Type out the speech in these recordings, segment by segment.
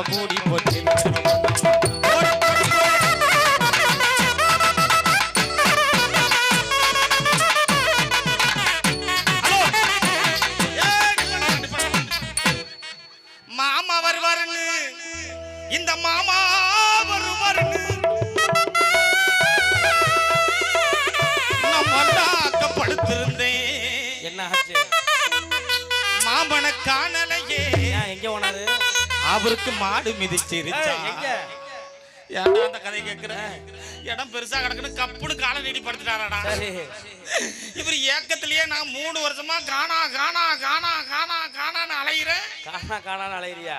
கூடி போச்சு. மாமா வருவாருன்னு இந்த மாமா வருவாருன்னு நான் மல்லாக்கப்படுத்திருந்தேன். என்ன ஆச்சு? மாமனை காணலையே. எங்க போனாரு? அவருக்கு மாடு மிதிச்சிருச்சா? எங்க? ஏன்டா அந்த கதை கேட்கிற? இடம் பெருசா கிடக்குன்னு கப்புனு காலை நீடி படுத்துட்டாரடா. இவர் ஏக்கத்திலேயே நான் 3 வருஷமா காணா காணா காணா காணா காணான்னு அலையிறேன். காணான்னு அலையிறியா?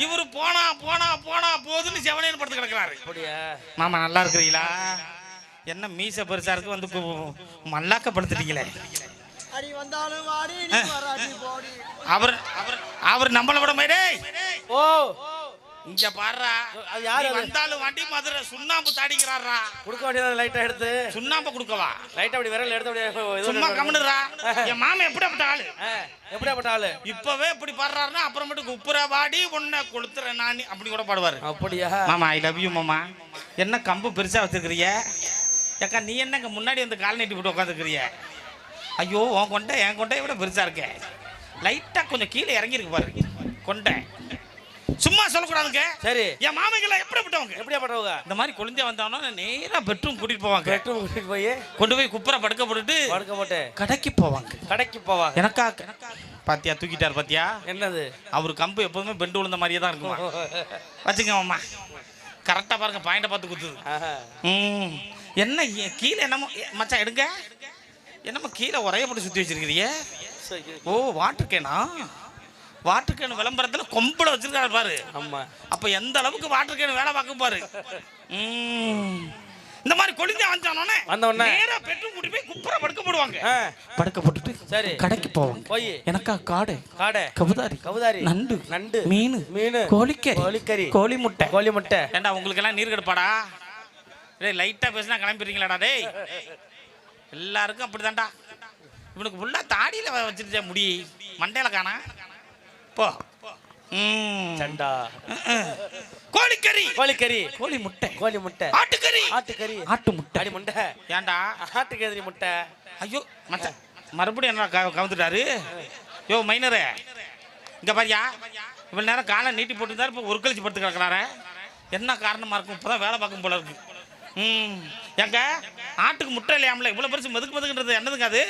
இவரு போனா போனா போனா போதுன்னு செவனேன்னு படுத்து கிடக்குறாரு. அப்படியா? மாமா நல்லா இருக்கிறீங்களா? என்ன மீச பெருசா இருக்கு வந்து மல்லாக்கப்படுத்திட்டீங்களே. அவர் அவர் அவர் நம்மள விட மாதிரி. ஓ இங்க பாருடா, யாரு வந்தாலும் வண்டி மதுரை சுண்ணாம்பு தாடிக்கிறாரா. குடுக்க வேண்டியது லைட்டா எடுத்து சுண்ணாம்பு குடுக்கவா? லைட்டா அப்படி விரல் எடுத்து அப்படியே சும்மா கம்முனுடா. என் மாமா எப்படிப்பட்ட ஆளு? எப்படிப்பட்ட ஆளு? இப்பவே இப்படி பாடுறாருன்னா அப்புறமேட்டுக்கு உப்புற வாடி ஒன்ன கொளுத்துறேன் நான் அப்படி கூட பாடுவாரு. அப்படியா? மாமா ஐ லவ் யூ மாமா. என்ன கம்பு பெருசா வச்சிருக்கிறிய? ஏக்கா நீ என்னங்க முன்னாடி வந்து கால் நீட்டி போட்டு உட்காந்துக்கிறிய? ஐயோ உன் கொண்டை என் கொண்டை விட பெருசா இருக்க. லைட்டா கொஞ்சம் கீழே இறங்கிருக்கு பாரு கொண்டை. சும்மா சொல்லக்கூடாதுங்க. சரி. என் மாமைகள்லாம் எப்படிப்பட்டவங்க? எப்படிப்பட்டவங்க? இந்த மாதிரி குழந்தைய வந்தானோ நேரா பெட்ரூம் கூட்டிட்டு போவாங்க. பெட்ரூம் கூட்டிட்டு போய் கொண்டு போய் குப்புற படுக்க போட்டு கடைக்கு போவாங்க. கடைக்கு போவாங்க. எனக்கா பாத்தியா தூக்கிட்டார் பாத்தியா? என்னது? அவர் கம்பு எப்போதுமே பெண்டு விழுந்த மாதிரியே தான் இருக்குமா. வச்சுக்கோங்க அம்மா. கரெக்டா பாருங்க பாயிண்ட பார்த்து குத்துது. என்ன கீழே என்னமோ மச்சான் எடுங்க. என்னமோ கீழே உரைய போட்டு சுத்தி வச்சிருக்கிறீங்க. ஓ வாட்டர் கேனா? வாட்டர் கேன் விளம்பரத்துல கொம்பளை வச்சிருக்காரு பாரு. ஆமா. அப்ப எந்த அளவுக்கு வாட்டர் கேன் வேலை பார்க்க பாரு. இந்த மாதிரி கொழுந்தே வந்தோடனே நேரா பெட்ரூம் கூட்டி போய் குப்புற படுக்க போடுவாங்க. படுக்க போட்டுட்டு சரி கடைக்கு போவாங்க. போய் எனக்கா காடை கவுதாரி நண்டு மீன் கோழிக்கறி கோழி முட்டை. ஏண்டா உங்களுக்கு எல்லாம் நீர் கெடுப்பாடா? டேய் லைட்டா பேசினா கிளம்பிடுறீங்களாடா? டேய் எல்லாருக்கும் அப்படிதான்டா. இவனுக்கு ஃபுல்லா தாடியில வச்சிருச்சா முடி மண்டையில காணா போ. சண்டா. கோழிக்கறி கோழி முட்டை ஆட்டுக்கறி ஆட்டு முட்டை அடி முட்டை. ஏன்டா ஆட்டுக்கறி முட்டை? ஐயோ மச்சான் மறுபடியும் என்ன கவுந்துட்டாரு? யோ மைனரே இங்க பாரியா, இவ்வளவு நேரம் காலை நீட்டி போட்டுருந்தாரு, இப்போ ஒரு கழிச்சு படுத்து கிடக்குறாரு. என்ன காரணமா இருக்கும்? இப்பதான் வேலை பார்க்கும் போல இருக்கு. எங்க ஆட்டுக்கு முட்டை இல்லையாமல இவ்வளவு பெருசு மதுக்குன்றது என்னதுங்க அது?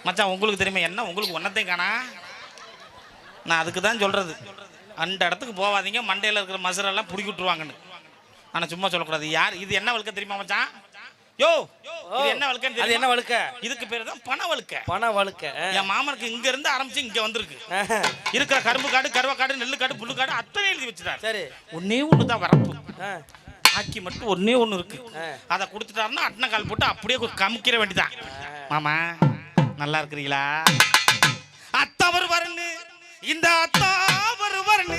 மச்சான் உங்களுக்கு தெரியுமா என்ன? உங்களுக்கு ஒன்னத்தையும் காணா. நான் அதுக்கு தான் சொல்றது, அந்த இடத்துக்கு போவாதீங்க, மண்டையில் இருக்கிற மசுரெல்லாம் பிடிக்கி விட்டுருவாங்கன்னு. ஆனால் சும்மா சொல்லக்கூடாது. யார் இது? என்ன வழுக்க தெரியுமா மச்சான்? யோ இது என்ன வழுக்க? அது என்ன வழுக்க? இதுக்கு பேர் தான் பண வழுக்க. என் மாமனுக்கு இங்க இருந்து ஆரம்பிச்சு இங்க வந்திருக்கு. இருக்கிற கரும்பு காடு, கருவக்காடு, நெல்லு காடு, புல்லு காடு அத்தனை எழுதி வச்சுட்டாரு. சரி ஒன்னே ஒன்று தான் வரப்பு, ஆக்கி மட்டும் ஒன்னே ஒன்று இருக்கு. அதை கொடுத்துட்டாருன்னா அட்டனை கால் போட்டு அப்படியே கமுக்கிற வேண்டிதான். மாமா நல்லா இருக்கிறீங்களா? அத்தா வருவாருன்னு இந்த அத்தா வருவாருன்னு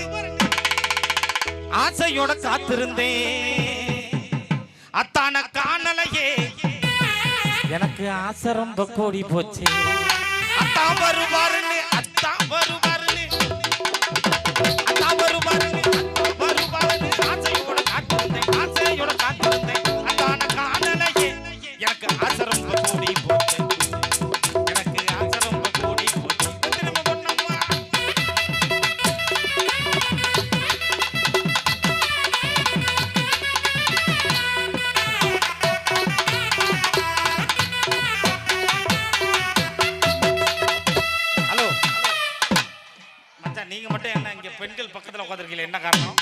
ஆசையோட காத்திருந்தேன். அத்தான காணலையே, எனக்கு ஆசை ரொம்ப கூடி போச்சு. அத்தா வருவாருன்னு அத்தா வருவாருன்னு ஆசையோட காத்திருந்தேன். அத்தான காணலையே, எனக்கு ஆசை ரொம்ப கூடி போச்சு. நீங்க மட்டும் என்ன இங்க பெண்கள் பக்கத்துல உட்காந்துருக்கீங்க, என்ன காரணம்?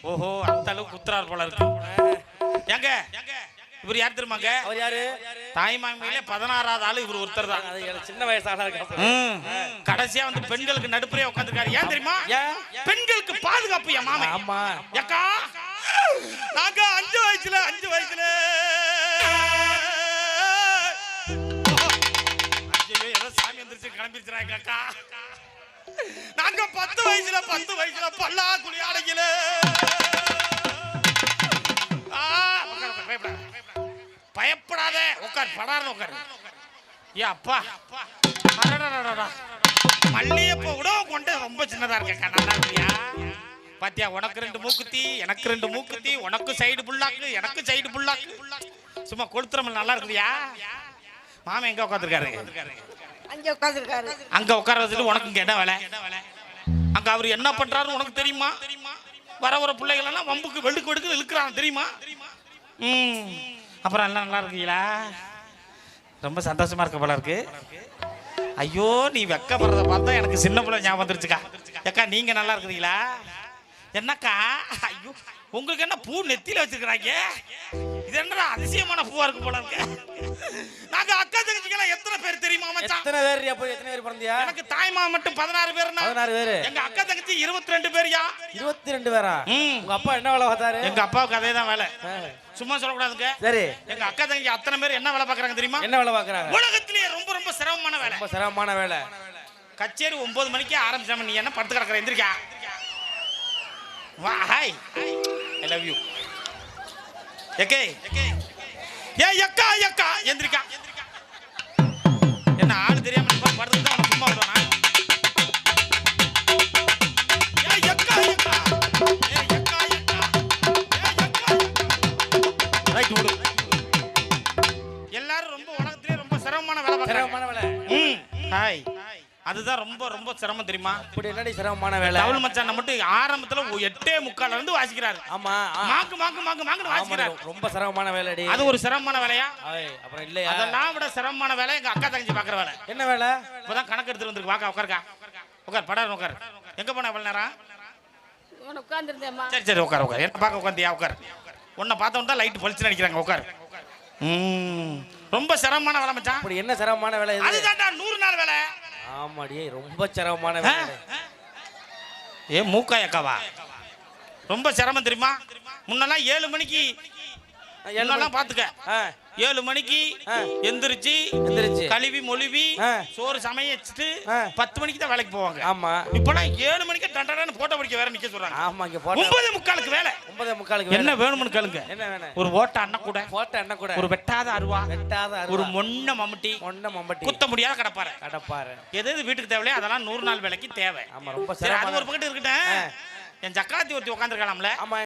ஓஹோ அந்த அளவுக்கு குத்துறார் போல இருக்கு. ஏங்க இவர் யார் தெரியுமாங்க? அவர் யாரு? தாய்மாமையில 16வது ஆளு இவர் ஒருத்தர் தான். சின்ன வயசான கடைசியா வந்து பெண்களுக்கு நடுப்புறே உட்காந்துருக்காரு. ஏன் தெரியுமா? பெண்களுக்கு பாதுகாப்பு என் மாமா. ஆமா ஏக்கா நாங்க 5 வயசுல ஏதோ சாமி வந்துருச்சு கிளம்பிடுச்சுறாங்க அக்கா. நாங்க 10 வயசுல பல்லா குழி அடைக்கல. பயப்படாத உட்கார், படாத உட்கார். ஏ அப்பா மல்லிகைப்பூ கூட கொண்டு ரொம்ப சின்னதா இருக்கேக்கா. நல்லா இருக்கியா? பாத்தியா, உனக்கு 2 மூக்குத்தி, எனக்கு 2 மூக்குத்தி, உனக்கு சைடு புல்லாக்கு, எனக்கு சைடு புல்லாக்கு. சும்மா கொளுத்துறமல் நல்லா இருக்குதியா? மாமா எங்க உட்காந்துருக்காரு? அங்க உட்கார்ந்திருக்காரு. அங்க உட்கார வச்சுட்டு உனக்கு இங்க என்ன வேலை? அங்க அவர் என்ன பண்றாருன்னு உனக்கு தெரியுமா? வர பிள்ளைகள் எல்லாம் வம்புக்கு வெளுக்கு வெடுக்கு இழுக்கிறான் தெரியுமா? அப்புறம் எல்லாம் நல்லா இருக்கீங்களா? ரொம்ப சந்தோஷமா இருக்க போல இருக்கு. ஐயோ, நீ வெக்கப்படுறத பார்த்தா எனக்கு சின்ன பிள்ளை ஞாபகம் வந்துருச்சுக்கா. ஏக்கா, நீங்க நல்லா இருக்கிறீங்களா? என்னக்கா? ஐயோ, உங்களுக்கு என்ன பூ நெத்தியில வச்சிருக்கிறாங்க? இது என்னடா அதிசயமான பூவா இருக்கு போல இருக்கு. நாங்க அக்கா தங்கச்சிக்கெல்லாம் எத்தனை பேர் தெரியுமா மச்சான்? எத்தனை பேர் எத்தனை பேர் பிறந்தியா? எனக்கு தாய்மா மட்டும் 16 பேர்னா. 16 பேர். எங்க அக்கா தங்கச்சி 22 பேர்யா. 22 பேரா? உங்க அப்பா என்ன வேலை பார்த்தாரு? எங்க அப்பாவுக்கு அதே தான் வேலை. சும்மா சொல்லக்கூடாதுங்க. சரி. எங்க அக்கா தங்கச்சி அத்தனை பேர் என்ன வேலை பார்க்கறாங்க தெரியுமா? என்ன வேலை பார்க்கறாங்க? உலகத்திலேயே ரொம்ப ரொம்ப சிரமமான வேலை. ரொம்ப சிரமமான வேலை. கச்சேரி 9 மணிக்கு ஆரம்பிச்சாம நீ என்ன படுத்து கிடக்குற? எந்திரிக்கா. வா, hi, I love you. AK ஏய் அக்கா அக்கா எந்திரிக்கா. என்ன ஆளு தெரியாம நீ படுத்து தான் சும்மா விடுவானா? ஏய் அக்கா அக்கா ஏய் அக்கா அக்கா ஏய் அக்கா. ரைட் விடு. எல்லாரும் ரொம்ப உலகத்திலே ரொம்ப சிரமமான வேலை பார்க்கறாங்க. சிரமமான வேலை. ஹாய். அதுதான் ரொம்ப ரொம்ப சிரமம் தெரியுமா? இப்படி என்னடி சிரமமான வேலை? தவுள் மச்சான் மட்டும் ஆரம்பத்துல 8:45 இருந்து வாசிக்கிறாரு. ஆமா. மாக்கு மாக்கு மாக்கு மாக்குன்னு வாசிக்கிறாரு. ரொம்ப சிரமமான வேலைடி. அது ஒரு சிரமமான வேலையா? அப்புறம் இல்லையா? அதெல்லாம் விட சிரமமான வேலை எங்க அக்கா தங்கச்சி பாக்குற வேலை. என்ன வேலை? இப்பதான் கணக்கு எடுத்துட்டு வந்திருக்கு. வாக்கா உட்காருக்கா. உட்கார், படாரு உட்கார். எங்க போன இவ்வளவு நேரம்? உட்கார்ந்திருந்தேம்மா. சரி சரி உட்கார் உட்கார். என்ன பார்க்க உட்காந்தியா? உட்கார். உன்னை பார்த்தவன் தான் லைட் பளிச்சு நினைக்கிறாங்க. உட்கார். ரொம்ப சிரமமான வேலை மச்சான். அப்படி என்ன சிரமமான வேலை இது? அதுதான்டா 100 நாள் வேலை. ஆமாடி, ரொம்ப சிரமமான வேலை. ஏ மூக்காயக்காவா? ரொம்ப சிரமம் தெரியுமா? முன்னெல்லாம் 7 மணிக்கு எல்லாம் பாத்துக்க. 7 மணிக்கு எந்திரிச்சு கழுவி மொழிவி சோறு சமைச்சிட்டு 10 மணிக்கு தான் வேலைக்கு போவாங்க. ஆமா. இப்பெல்லாம் 7 மணிக்கு டண்டடான்னு போட்டோ பிடிக்க வேற நிக்க சொல்றாங்க. ஆமா, இங்க போட்டோ 9:45 வேலை. 9:45 என்ன வேணும்னு கேளுங்க. என்ன வேணும்? ஒரு ஓட்ட அண்ணன் கூட, போட்டோ என்ன கூட, ஒரு வெட்டாத அருவா, ஒரு மொன்ன மம்முட்டி, குத்த முடியாத கடப்பாரு. எது வீட்டுக்கு தேவையோ அதெல்லாம் 100 நாள் வேலைக்கு தேவை. ஆமா, ரொம்ப சரி, அது ஒரு பக்கத்து இருக்கட்டும். என் சக்கராத்தி ஒருத்தி உட்காந்துருக்கலாம்ல. ஆமா.